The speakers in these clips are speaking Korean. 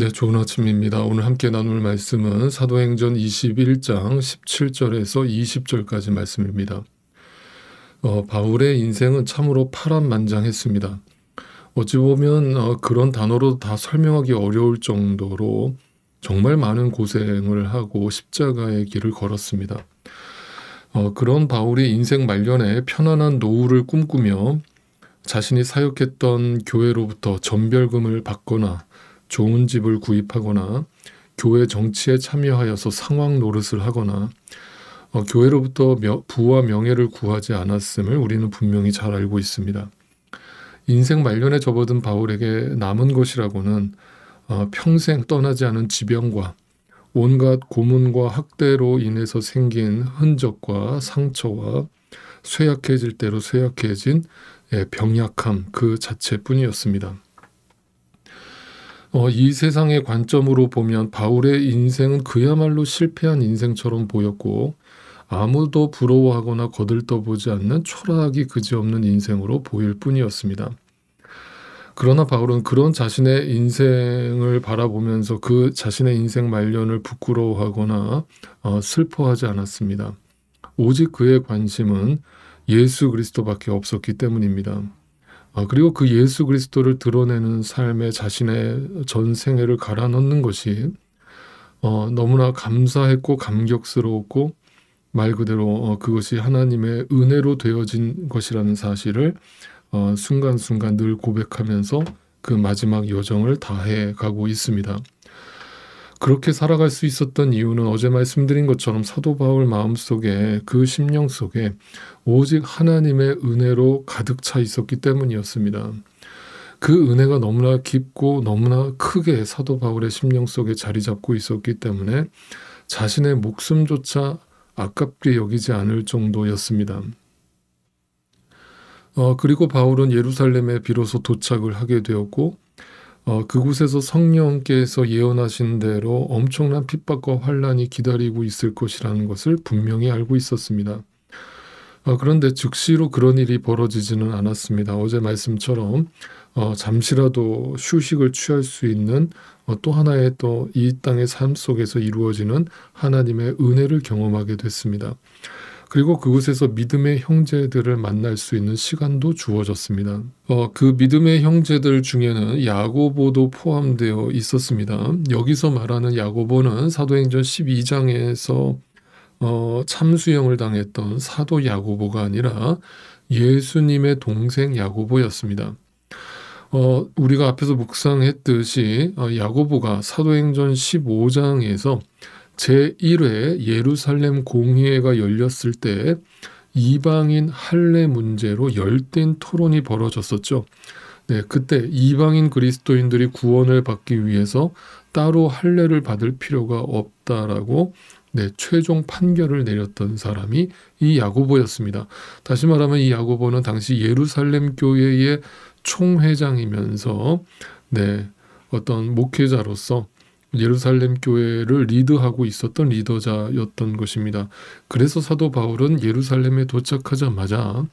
네, 좋은 아침입니다. 오늘 함께 나눌 말씀은 사도행전 21장 17절에서 20절까지 말씀입니다. 바울의 인생은 참으로 파란만장했습니다. 어찌 보면 그런 단어로 다 설명하기 어려울 정도로 정말 많은 고생을 하고 십자가의 길을 걸었습니다. 그런 바울이 인생 말년에 편안한 노후를 꿈꾸며 자신이 사역했던 교회로부터 전별금을 받거나 좋은 집을 구입하거나 교회 정치에 참여하여서 상황 노릇을 하거나 교회로부터 부와 명예를 구하지 않았음을 우리는 분명히 잘 알고 있습니다. 인생 말년에 접어든 바울에게 남은 것이라고는 평생 떠나지 않은 지병과 온갖 고문과 학대로 인해서 생긴 흔적과 상처와 쇠약해질 대로 쇠약해진 병약함 그 자체뿐이었습니다. 이 세상의 관점으로 보면 바울의 인생은 그야말로 실패한 인생처럼 보였고 아무도 부러워하거나 거들떠보지 않는 초라하기 그지없는 인생으로 보일 뿐이었습니다. 그러나 바울은 그런 자신의 인생을 바라보면서 그 자신의 인생 말년을 부끄러워하거나 슬퍼하지 않았습니다. 오직 그의 관심은 예수 그리스도밖에 없었기 때문입니다. 그리고 그 예수 그리스도를 드러내는 삶에 자신의 전생애를 갈아 넣는 것이 너무나 감사했고 감격스러웠고 말 그대로 그것이 하나님의 은혜로 되어진 것이라는 사실을 순간순간 늘 고백하면서 그 마지막 여정을 다해 가고 있습니다. 그렇게 살아갈 수 있었던 이유는 어제 말씀드린 것처럼 사도 바울 마음속에 그 심령 속에 오직 하나님의 은혜로 가득 차 있었기 때문이었습니다. 그 은혜가 너무나 깊고 너무나 크게 사도 바울의 심령 속에 자리 잡고 있었기 때문에 자신의 목숨조차 아깝게 여기지 않을 정도였습니다. 그리고 바울은 예루살렘에 비로소 도착을 하게 되었고 그곳에서 성령께서 예언하신 대로 엄청난 핍박과 환난이 기다리고 있을 것이라는 것을 분명히 알고 있었습니다. 그런데 즉시로 그런 일이 벌어지지는 않았습니다. 어제 말씀처럼 잠시라도 휴식을 취할 수 있는 또 하나의 또 이 땅의 삶 속에서 이루어지는 하나님의 은혜를 경험하게 됐습니다. 그리고 그곳에서 믿음의 형제들을 만날 수 있는 시간도 주어졌습니다. 그 믿음의 형제들 중에는 야고보도 포함되어 있었습니다. 여기서 말하는 야고보는 사도행전 12장에서 참수형을 당했던 사도 야고보가 아니라 예수님의 동생 야고보였습니다. 우리가 앞에서 묵상했듯이 야고보가 사도행전 15장에서 제1회 예루살렘 공의회가 열렸을 때 이방인 할례 문제로 열띤 토론이 벌어졌었죠. 네, 그때 이방인 그리스도인들이 구원을 받기 위해서 따로 할례를 받을 필요가 없다라고 최종 판결을 내렸던 사람이 이 야고보였습니다. 다시 말하면 이 야고보는 당시 예루살렘 교회의 총회장이면서 어떤 목회자로서 예루살렘 교회를 리드하고 있었던 리더자였던 것입니다. 그래서 사도 바울은 예루살렘에 도착하자마자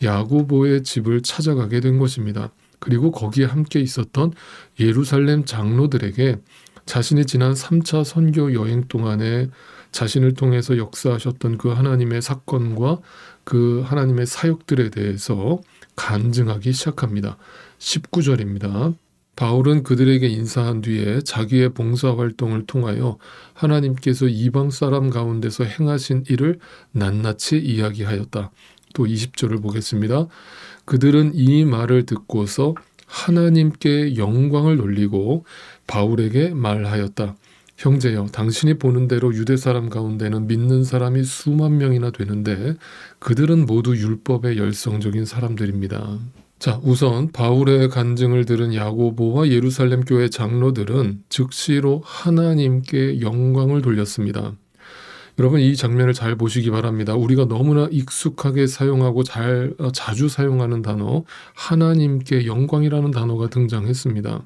야고보의 집을 찾아가게 된 것입니다. 그리고 거기에 함께 있었던 예루살렘 장로들에게 자신이 지난 3차 선교 여행 동안에 자신을 통해서 역사하셨던 그 하나님의 사건과 그 하나님의 사역들에 대해서 간증하기 시작합니다. 19절입니다. 바울은 그들에게 인사한 뒤에 자기의 봉사활동을 통하여 하나님께서 이방 사람 가운데서 행하신 일을 낱낱이 이야기하였다. 또 20절을 보겠습니다. 그들은 이 말을 듣고서 하나님께 영광을 돌리고 바울에게 말하였다. 형제여, 당신이 보는 대로 유대 사람 가운데는 믿는 사람이 수만 명이나 되는데 그들은 모두 율법의 열성적인 사람들입니다. 자, 우선 바울의 간증을 들은 야고보와 예루살렘 교회 장로들은 즉시로 하나님께 영광을 돌렸습니다. 여러분, 이 장면을 잘 보시기 바랍니다. 우리가 너무나 익숙하게 사용하고 자주 사용하는 단어 하나님께 영광이라는 단어가 등장했습니다.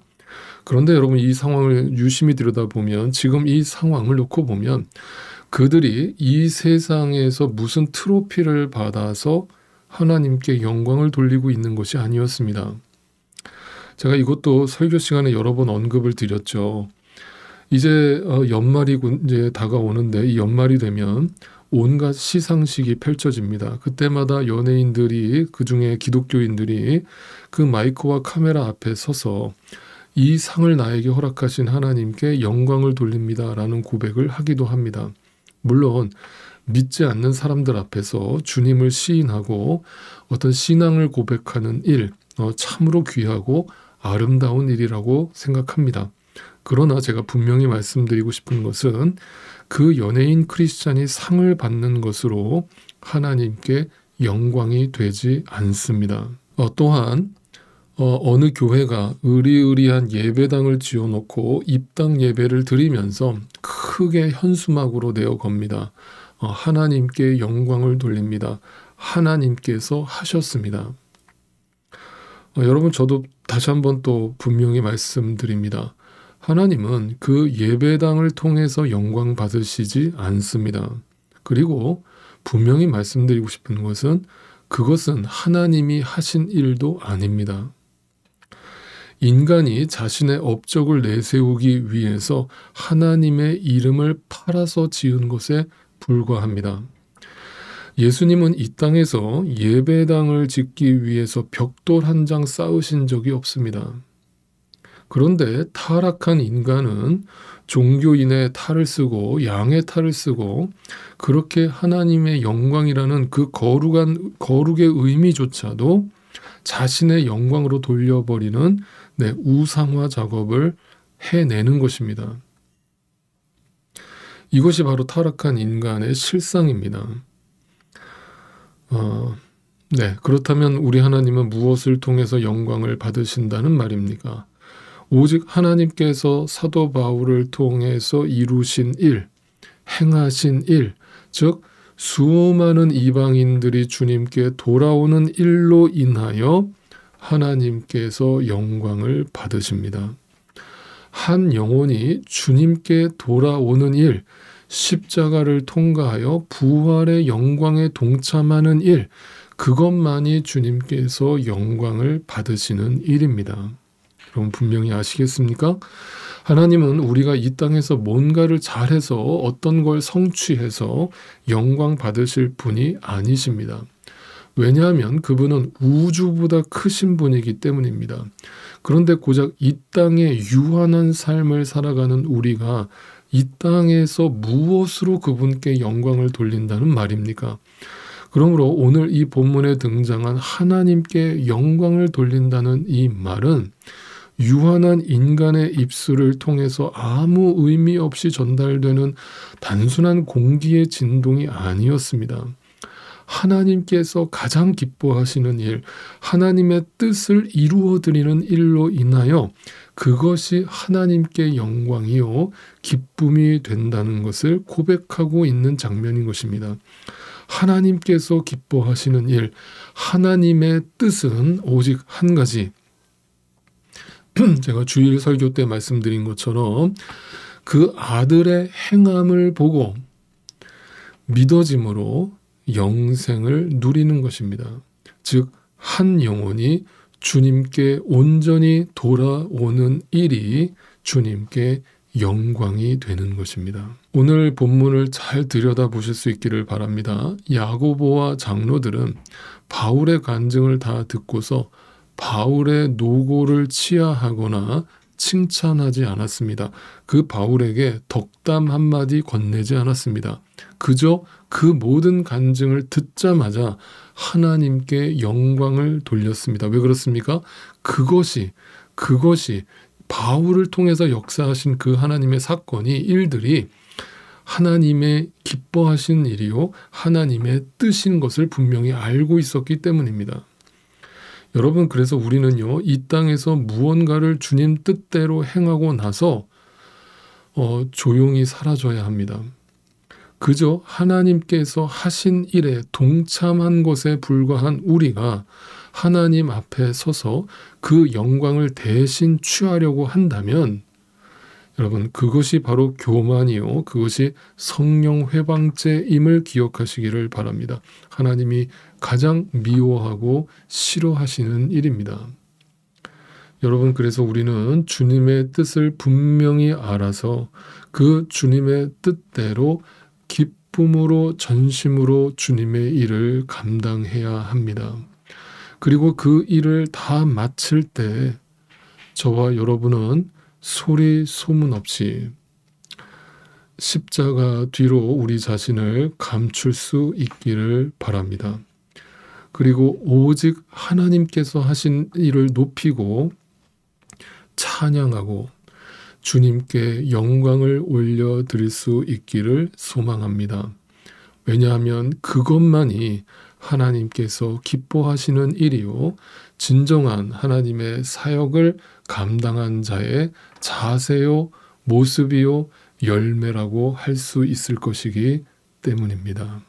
그런데 여러분, 이 상황을 유심히 들여다보면 지금 이 상황을 놓고 보면 그들이 이 세상에서 무슨 트로피를 받아서 하나님께 영광을 돌리고 있는 것이 아니었습니다. 제가 이것도 설교 시간에 여러 번 언급을 드렸죠. 이제 연말이 이제 다가오는데, 이 연말이 되면 온갖 시상식이 펼쳐집니다. 그때마다 연예인들이, 그중에 기독교인들이 그 마이크와 카메라 앞에 서서 이 상을 나에게 허락하신 하나님께 영광을 돌립니다라는 고백을 하기도 합니다. 물론 믿지 않는 사람들 앞에서 주님을 시인하고 어떤 신앙을 고백하는 일, 참으로 귀하고 아름다운 일이라고 생각합니다. 그러나 제가 분명히 말씀드리고 싶은 것은 그 연예인 크리스찬이 상을 받는 것으로 하나님께 영광이 되지 않습니다. 또한 어느 교회가 의리의리한 예배당을 지어놓고 입당 예배를 드리면서 크게 현수막으로 내어 겁니다. 하나님께 영광을 돌립니다. 하나님께서 하셨습니다. 여러분, 저도 다시 한번 또 분명히 말씀드립니다. 하나님은 그 예배당을 통해서 영광 받으시지 않습니다. 그리고 분명히 말씀드리고 싶은 것은 그것은 하나님이 하신 일도 아닙니다. 인간이 자신의 업적을 내세우기 위해서 하나님의 이름을 팔아서 지은 것에 불과합니다. 예수님은 이 땅에서 예배당을 짓기 위해서 벽돌 한 장 쌓으신 적이 없습니다. 그런데 타락한 인간은 종교인의 탈을 쓰고 양의 탈을 쓰고 그렇게 하나님의 영광이라는 그 거룩의 의미조차도 자신의 영광으로 돌려버리는 우상화 작업을 해내는 것입니다. 이것이 바로 타락한 인간의 실상입니다. 그렇다면 우리 하나님은 무엇을 통해서 영광을 받으신다는 말입니까? 오직 하나님께서 사도 바울을 통해서 이루신 일, 행하신 일, 즉 수많은 이방인들이 주님께 돌아오는 일로 인하여 하나님께서 영광을 받으십니다. 한 영혼이 주님께 돌아오는 일, 십자가를 통과하여 부활의 영광에 동참하는 일, 그것만이 주님께서 영광을 받으시는 일입니다. 여러분 분명히 아시겠습니까? 하나님은 우리가 이 땅에서 뭔가를 잘해서 어떤 걸 성취해서 영광 받으실 분이 아니십니다. 왜냐하면 그분은 우주보다 크신 분이기 때문입니다. 그런데 고작 이 땅에 유한한 삶을 살아가는 우리가 이 땅에서 무엇으로 그분께 영광을 돌린다는 말입니까? 그러므로 오늘 이 본문에 등장한 하나님께 영광을 돌린다는 이 말은 유한한 인간의 입술을 통해서 아무 의미 없이 전달되는 단순한 공기의 진동이 아니었습니다. 하나님께서 가장 기뻐하시는 일, 하나님의 뜻을 이루어드리는 일로 인하여 그것이 하나님께 영광이요 기쁨이 된다는 것을 고백하고 있는 장면인 것입니다. 하나님께서 기뻐하시는 일, 하나님의 뜻은 오직 한 가지. 제가 주일 설교 때 말씀드린 것처럼 그 아들의 행함을 보고 믿어짐으로 영생을 누리는 것입니다. 즉 한 영혼이 주님께 온전히 돌아오는 일이 주님께 영광이 되는 것입니다. 오늘 본문을 잘 들여다보실 수 있기를 바랍니다. 야고보와 장로들은 바울의 간증을 다 듣고서 바울의 노고를 치하하거나 칭찬하지 않았습니다. 그 바울에게 덕담 한마디 건네지 않았습니다. 그저 그 모든 간증을 듣자마자 하나님께 영광을 돌렸습니다. 왜 그렇습니까? 그것이 바울을 통해서 역사하신 그 하나님의 사건이, 일들이 하나님의 기뻐하신 일이요 하나님의 뜻인 것을 분명히 알고 있었기 때문입니다. 여러분, 그래서 우리는요 이 땅에서 무언가를 주님 뜻대로 행하고 나서 조용히 사라져야 합니다. 그저 하나님께서 하신 일에 동참한 것에 불과한 우리가 하나님 앞에 서서 그 영광을 대신 취하려고 한다면 여러분, 그것이 바로 교만이요 그것이 성령 회방죄임을 기억하시기를 바랍니다. 하나님이 가장 미워하고 싫어하시는 일입니다. 여러분, 그래서 우리는 주님의 뜻을 분명히 알아서 그 주님의 뜻대로 기쁨으로 전심으로 주님의 일을 감당해야 합니다. 그리고 그 일을 다 마칠 때 저와 여러분은 소리 소문 없이 십자가 뒤로 우리 자신을 감출 수 있기를 바랍니다. 그리고 오직 하나님께서 하신 일을 높이고 찬양하고 주님께 영광을 올려드릴 수 있기를 소망합니다. 왜냐하면 그것만이 하나님께서 기뻐하시는 일이요, 진정한 하나님의 사역을 감당한 자의 자세요, 모습이요, 열매라고 할 수 있을 것이기 때문입니다.